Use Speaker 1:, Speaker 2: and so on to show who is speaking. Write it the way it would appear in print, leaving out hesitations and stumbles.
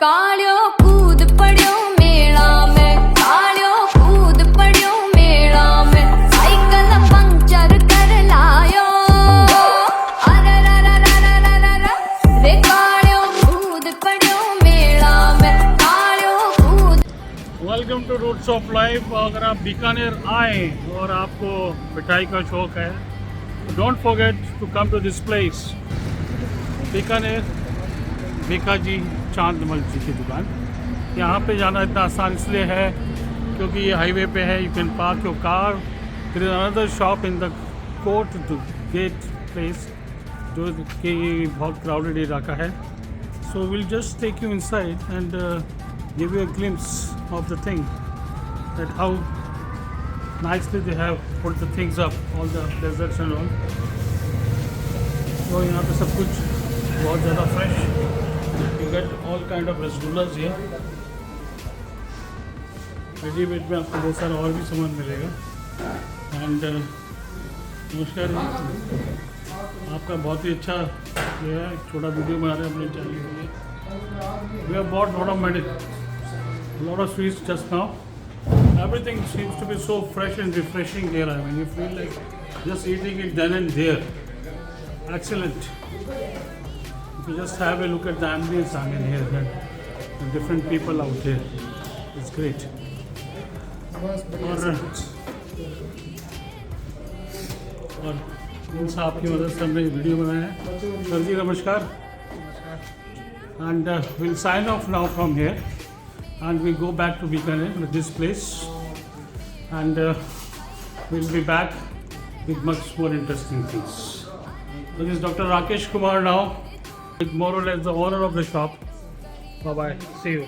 Speaker 1: कालियो कूद पड़ियो मेला में, कालियो कूद पड़ियो मेला में, साइकिल पंक्चर कर लायो। अरे रे कालियो कूद पड़ियो मेला में, कालियो कूद।
Speaker 2: Welcome to roots of life. अगर आप बीकानेर आए और आपको मिठाई का शौक है, don't forget to come to this place, Bikaner Bhikaji Chandmal ji की दुकान। यहाँ पे जाना इतना आसान इसलिए है क्योंकि ये हाईवे पे है। You can park your car. There is another shop in the court gate place जो कि बहुत क्राउडेड इलाका है। So will just take you inside and give you a glimpse of the thing that how nicely they have put the things up, all the desserts and all. तो यहाँ पे सब कुछ बहुत ज़्यादा fresh. You get all kind of rasgullas here। Readymade में आपको बहुत सारा और भी सामान मिलेगा। एंड नमस्कार, आपका बहुत ही अच्छा ये है, छोटा वीडियो बना रहे हैं अपने चैनल के लिए। We have bought lot of sweets just now। Everything seems to be so fresh and refreshing here। I mean, you feel like just eating it then and there। Excellent। You just have a look at the ambience I mean here, the different people out here, it's great। और इन साहब की मदद से हमने video बनाया है। Sir जी नमस्कार। And we'll sign off now from here and we'll go back to Bikaner with this place and we'll be back with much more interesting things। This is Dr. Rakesh Kumar now, with more or less the owner of the shop. Bye bye, see you।